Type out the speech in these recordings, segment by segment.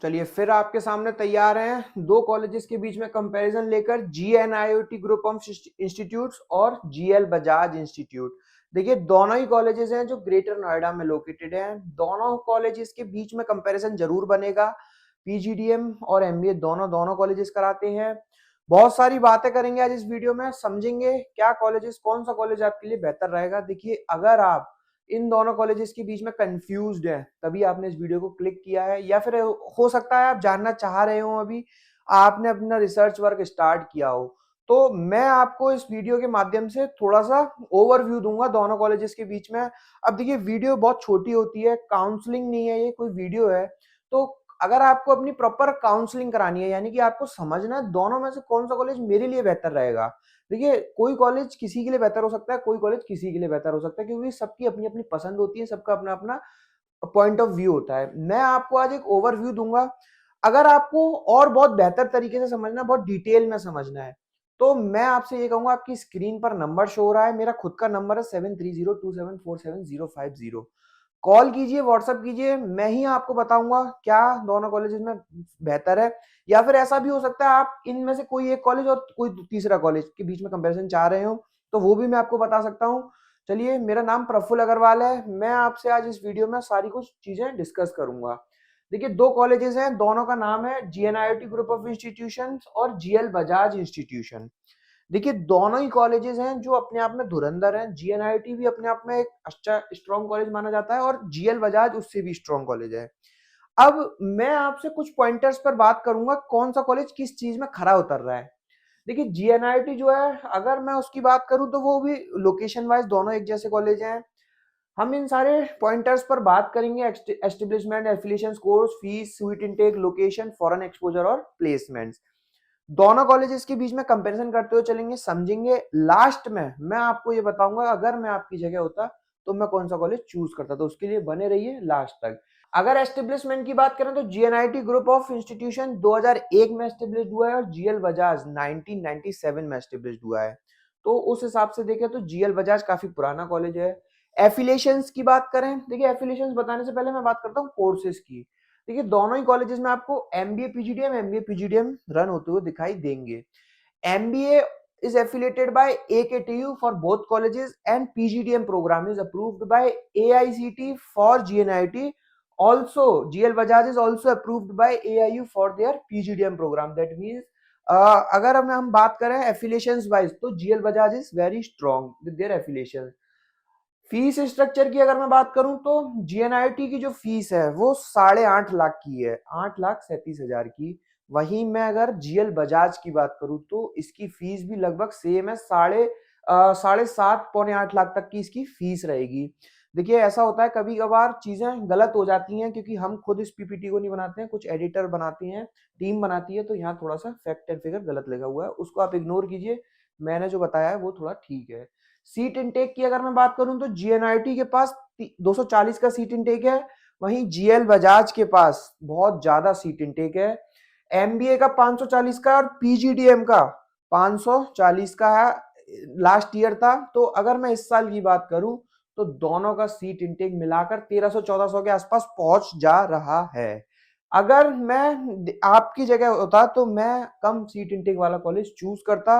चलिए फिर आपके सामने तैयार हैं दो कॉलेजेस के बीच में कंपैरिजन लेकर, GNIOT ग्रुप ऑफ इंस्टीट्यूट्स और GL बजाज इंस्टीट्यूट। देखिए दोनों ही कॉलेजेस हैं जो ग्रेटर नोएडा में लोकेटेड हैं। दोनों कॉलेजेस के बीच में कंपैरिजन जरूर बनेगा। PGDM और MBA दोनों दोनों कॉलेजेस कराते हैं। बहुत सारी बातें करेंगे आज इस वीडियो में, समझेंगे क्या कॉलेजेस, कौन सा कॉलेज आपके लिए बेहतर रहेगा। देखिए अगर आप इन दोनों कॉलेजेस के बीच में कंफ्यूज्ड है तभी आपने इस वीडियो को क्लिक किया है, या फिर हो सकता है आप जानना चाह रहे हो, अभी आपने अपना रिसर्च वर्क स्टार्ट किया हो। तो मैं आपको इस वीडियो के माध्यम से थोड़ा सा ओवरव्यू दूंगा दोनों कॉलेजेस के बीच में। अब देखिए वीडियो बहुत छोटी होती है, काउंसलिंग नहीं है, ये कोई वीडियो है। तो अगर आपको अपनी प्रॉपर काउंसलिंग करानी है, यानी कि आपको समझना है दोनों में से कौन सा कॉलेज मेरे लिए बेहतर रहेगा। देखिए कोई कॉलेज किसी के लिए बेहतर हो सकता है, कोई कॉलेज किसी के लिए बेहतर हो सकता है, क्योंकि सबकी अपनी अपनी पसंद होती है, सबका अपना अपना पॉइंट ऑफ व्यू होता है। मैं आपको आज एक ओवरव्यू दूंगा। अगर आपको और बहुत बेहतर तरीके से समझना, बहुत डिटेल में समझना है, तो मैं आपसे ये कहूंगा, आपकी स्क्रीन पर नंबर शो हो रहा है, मेरा खुद का नंबर है 7302747050। कॉल कीजिए, व्हाट्सएप कीजिए, मैं ही आपको बताऊंगा क्या दोनों कॉलेजेस में बेहतर है। या फिर ऐसा भी हो सकता है आप इनमें से कोई एक कॉलेज और कोई तीसरा कॉलेज के बीच में कंपैरिजन चाह रहे हो, तो वो भी मैं आपको बता सकता हूँ। चलिए, मेरा नाम प्रफुल्ल अग्रवाल है, मैं आपसे आज इस वीडियो में सारी कुछ चीजें डिस्कस करूंगा। देखिए दो कॉलेजेस हैं, दोनों का नाम है GNIOT ग्रुप ऑफ इंस्टीट्यूशंस और GL बजाज इंस्टीट्यूशन। देखिए दोनों ही कॉलेजेस हैं जो अपने आप में धुरंधर हैं। GNIOT भी अपने आप में एक अच्छा स्ट्रॉन्ग कॉलेज माना जाता है और GL बजाज उससे भी स्ट्रॉन्ग कॉलेज है। अब मैं आपसे कुछ पॉइंटर्स पर बात करूंगा, कौन सा कॉलेज किस चीज में खरा उतर रहा है। देखिए GNIOT जो है, अगर मैं उसकी बात करूं तो वो भी लोकेशन वाइज दोनों एक जैसे कॉलेज हैं। हम इन सारे पॉइंटर्स पर बात करेंगे, establishment, affiliation, course fees, sweet intake, location, foreign exposure और प्लेसमेंट्स। दोनों कॉलेजेस के बीच में कंपैरिजन करते हुए चलेंगे, समझेंगे। लास्ट में मैं आपको ये बताऊंगा अगर मैं आपकी जगह होता तो मैं कौन सा कॉलेज चूज करता, तो उसके लिए बने रहिए लास्ट तक। अगर एस्टेब्लिशमेंट की बात करें तो GNIOT ग्रुप ऑफ इंस्टीट्यूशन 2001 में एस्टेब्लिश्ड हुआ है और GL बजाज 1997 में एस्टेब्लिश्ड हुआ है। तो उस हिसाब से देखें तो GL बजाज काफी पुराना कॉलेज है। एफिलिएशंस की बात करें, देखिए एफिलिएशंस बताने से पहले मैं बात करता हूँ कोर्सेज की। देखिए दोनों ही कॉलेजेस में आपको MBA PGDM रन होते हुए दिखाई देंगे। MBA is affiliated by AKTU for both colleges and PGDM program is approved by AICT for GNIT. Also, GL Bajaj is also approved by AIU for their PGDM program. That means अगर हम बात करें affiliations wise तो GL Bajaj is very strong with their affiliation। Fees structure की अगर मैं बात करूं तो GNIOT की जो फीस है वो 8.5 लाख की है, 8,37,000 की। वहीं मैं अगर GL बजाज की बात करूं तो इसकी फीस भी लगभग सेम है, 7.5 पौने 8 लाख तक की इसकी फीस रहेगी। देखिए ऐसा होता है कभी कभार चीजें गलत हो जाती हैं, क्योंकि हम खुद इस PPT को नहीं बनाते हैं, कुछ एडिटर बनाते हैं, टीम बनाती है, तो यहाँ थोड़ा सा फैक्ट एंड फिगर गलत लगा हुआ है, उसको आप इग्नोर कीजिए। मैंने जो बताया है वो थोड़ा ठीक है। सीट इनटेक की अगर मैं बात करूं तो GNIOT के पास 240 का सीट इनटेक है, वहीं GL बजाज के पास बहुत ज्यादा सीट इनटेक है। MBA का 540 का और PGDM का 540 का है, लास्ट ईयर था। तो अगर मैं इस साल की बात करूं तो दोनों का सीट इनटेक मिलाकर 1300-1400 के आसपास पहुंच जा रहा है। अगर मैं आपकी जगह होता तो मैं कम सीट इनटेक वाला कॉलेज चूज करता।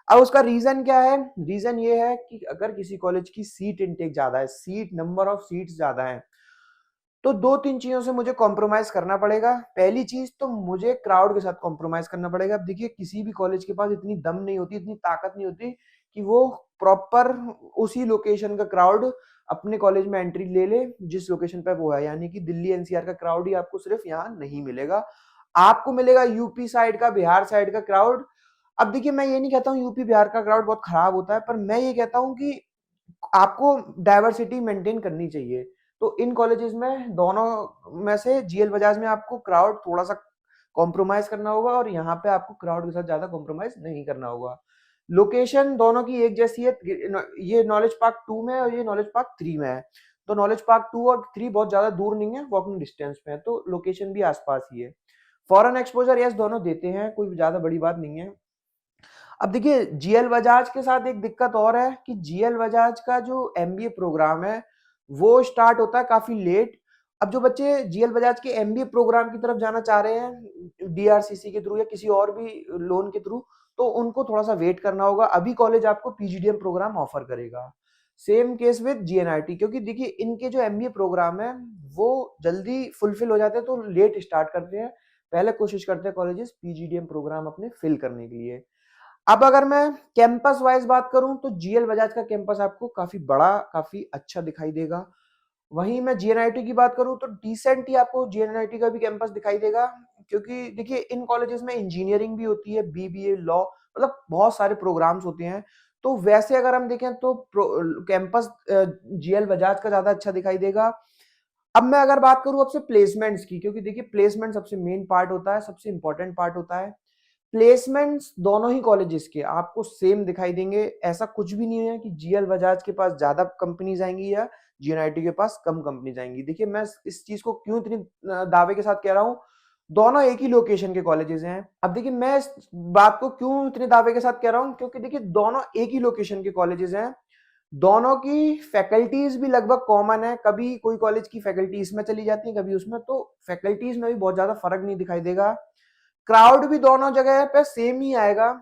अब उसका रीजन क्या है? रीजन ये है कि अगर किसी कॉलेज की सीट इनटेक ज्यादा है, सीट नंबर ऑफ सीट्स ज्यादा है, तो दो तीन चीजों से मुझे कॉम्प्रोमाइज करना पड़ेगा। पहली चीज तो मुझे क्राउड के साथ कॉम्प्रोमाइज करना पड़ेगा। अब देखिए किसी भी कॉलेज के पास इतनी दम नहीं होती, इतनी ताकत नहीं होती कि वो प्रॉपर उसी लोकेशन का क्राउड अपने कॉलेज में एंट्री ले ले जिस लोकेशन पे वो है, यानी कि दिल्ली NCR का क्राउड ही आपको सिर्फ यहाँ नहीं मिलेगा, आपको मिलेगा यूपी साइड का, बिहार साइड का क्राउड। अब देखिए मैं ये नहीं कहता हूँ यूपी बिहार का क्राउड बहुत खराब होता है, पर मैं ये कहता हूँ कि आपको डाइवर्सिटी मेंटेन करनी चाहिए। तो इन कॉलेजेस में दोनों में से GL बजाज में आपको क्राउड थोड़ा सा कॉम्प्रोमाइज करना होगा और यहाँ पे आपको क्राउड के साथ ज्यादा कॉम्प्रोमाइज नहीं करना होगा। लोकेशन दोनों की एक जैसी है, ये नॉलेज पार्क 2 में है और ये नॉलेज पार्क 3 में है। तो नॉलेज पार्क 2 और 3 बहुत ज्यादा दूर नहीं है, वॉकिंग डिस्टेंस पे है, तो लोकेशन भी आसपास ही है। फॉरेन एक्सपोजर यस दोनों देते हैं, कोई ज्यादा बड़ी बात नहीं है। अब देखिए GL बजाज के साथ एक दिक्कत और है कि GL बजाज का जो MBA प्रोग्राम है वो स्टार्ट होता है काफी लेट, अब जो बच्चे जीएल बजाज के एमबीए प्रोग्राम की तरफ जाना चाह रहे हैं डीआरसीसी के थ्रू या किसी और भी लोन के थ्रू, तो उनको थोड़ा सा वेट करना होगा। अभी कॉलेज आपको पीजीडीएम प्रोग्राम ऑफर करेगा। सेम केस विद जीएनआईटी, क्योंकि देखिए इनके जो एमबीए प्रोग्राम है वो जल्दी फुलफिल हो जाते हैं, तो लेट स्टार्ट करते हैं। पहले कोशिश करते हैं कॉलेजेस पीजीडीएम प्रोग्राम अपने फिल करने के लिए। अब अगर मैं कैंपस वाइज बात करूं तो जीएल बजाज का कैंपस आपको काफी बड़ा, काफी अच्छा दिखाई देगा। वहीं मैं जीएनआईटी की बात करूं तो डिसेंट ही आपको जीएनआईटी का भी कैंपस दिखाई देगा, क्योंकि देखिए इन कॉलेजेस में इंजीनियरिंग भी होती है, बीबीए, लॉ, मतलब बहुत सारे प्रोग्राम्स होते हैं। तो वैसे अगर हम देखें तो कैंपस जीएल बजाज का ज्यादा अच्छा दिखाई देगा। अब मैं अगर बात करूं आपसे प्लेसमेंट्स की, क्योंकि देखिए प्लेसमेंट सबसे मेन पार्ट होता है, सबसे इंपॉर्टेंट पार्ट होता है। प्लेसमेंट्स दोनों ही कॉलेजेस के आपको सेम दिखाई देंगे। ऐसा कुछ भी नहीं है कि जीएल बजाज के पास ज्यादा कंपनीज आएंगी या जीएनआईटी के पास कम कंपनीज आएंगी। देखिए मैं इस चीज को क्यों इतनी दावे के साथ कह रहा हूँ, दोनों एक ही लोकेशन के कॉलेजेस हैं। अब देखिए मैं इस बात को क्यों इतने दावे के साथ कह रहा हूँ, क्योंकि देखिए दोनों एक ही लोकेशन के कॉलेजेस हैं, दोनों की फैकल्टीज भी लगभग कॉमन है। कभी कोई कॉलेज की फैकल्टी इसमें चली जाती है, कभी उसमें, तो फैकल्टीज में भी बहुत ज्यादा फर्क नहीं दिखाई देगा। क्राउड भी दोनों जगह पे सेम ही आएगा।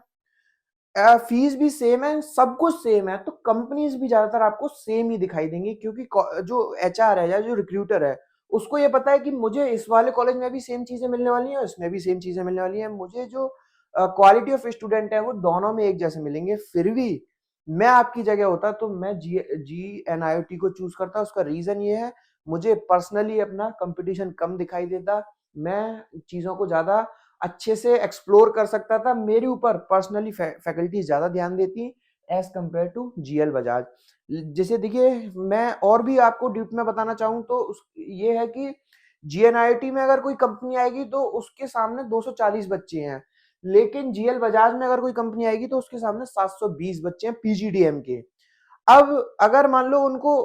फीस भी सेम है, सब कुछ सेम है, तो कंपनीज भी ज्यादातर आपको सेम ही दिखाई देंगी, क्योंकि जो एचआर है या जो रिक्रूटर है उसको ये पता है कि मुझे इस वाले कॉलेज में भी सेम चीजें मिलने वाली हैं, इसमें भी सेम चीजें मिलने वाली हैं, मुझे जो क्वालिटी ऑफ स्टूडेंट है वो दोनों में एक जैसे मिलेंगे। फिर भी मैं आपकी जगह होता तो मैं GNIOT को चूज करता। उसका रीजन ये है, मुझे पर्सनली अपना कंपटीशन कम दिखाई देता, मैं चीजों को ज्यादा अच्छे से एक्सप्लोर कर सकता था, मेरे ऊपर पर्सनली फैकल्टी ज्यादा ध्यान देती as compared to GL Bajaj. जैसे देखिए मैं और भी आपको डीप में बताना चाहूँ तो ये है कि जीएनआईटी में अगर कोई कंपनी आएगी तो उसके सामने 240 बच्चे हैं, लेकिन जीएल बजाज में अगर कोई कंपनी आएगी तो उसके सामने 720 बच्चे हैं पीजीडीएम के। अब अगर मान लो उनको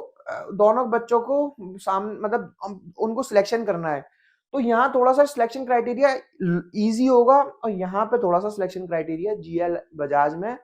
दोनों बच्चों को मतलब उनको सिलेक्शन करना है, तो यहाँ थोड़ा सा सिलेक्शन क्राइटेरिया इजी होगा, और यहाँ पे थोड़ा सा सिलेक्शन क्राइटेरिया जीएल बजाज में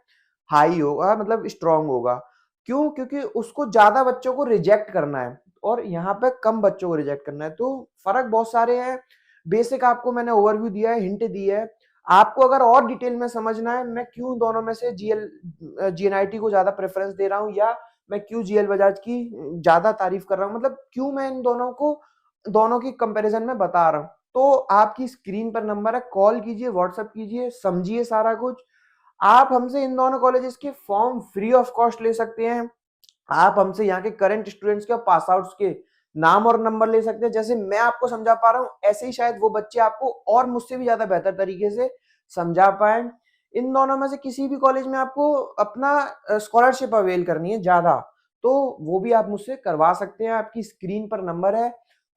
हाई होगा, मतलब स्ट्रांग होगा। क्यों? क्योंकि उसको ज्यादा बच्चों को रिजेक्ट करना है और यहाँ पे कम बच्चों को रिजेक्ट करना है, तो फर्क बहुत सारे हैं। बेसिक आपको मैंने ओवरव्यू दिया है, हिंट दी है। आपको अगर और डिटेल में समझना है मैं क्यों दोनों में से जीएनआईटी को ज्यादा प्रेफरेंस दे रहा हूँ, या मैं क्यों जीएल बजाज की ज्यादा तारीफ कर रहा हूँ, मतलब क्यों मैं इन दोनों की कंपैरिजन में बता रहा हूँ, तो आपकी स्क्रीन पर नंबर है, कॉल कीजिए, व्हाट्सएप कीजिए, समझिए सारा कुछ। आप हमसे इन दोनों कॉलेजेस के फॉर्म फ्री ऑफ कॉस्ट ले सकते हैं। आप हमसे यहाँ के करंट स्टूडेंट्स के और पास आउट्स के नाम और नंबर ले सकते हैं। जैसे मैं आपको समझा पा रहा हूँ ऐसे ही शायद वो बच्चे आपको और मुझसे भी ज्यादा बेहतर तरीके से समझा पाए। इन दोनों में से किसी भी कॉलेज में आपको अपना स्कॉलरशिप अवेल करनी है ज्यादा, तो वो भी आप मुझसे करवा सकते हैं। आपकी स्क्रीन पर नंबर है,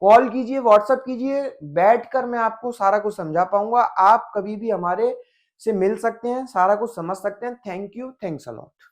कॉल कीजिए, व्हाट्सएप कीजिए, बैठकर मैं आपको सारा कुछ समझा पाऊंगा। आप कभी भी हमारे से मिल सकते हैं, सारा कुछ समझ सकते हैं। Thank you, thanks a lot.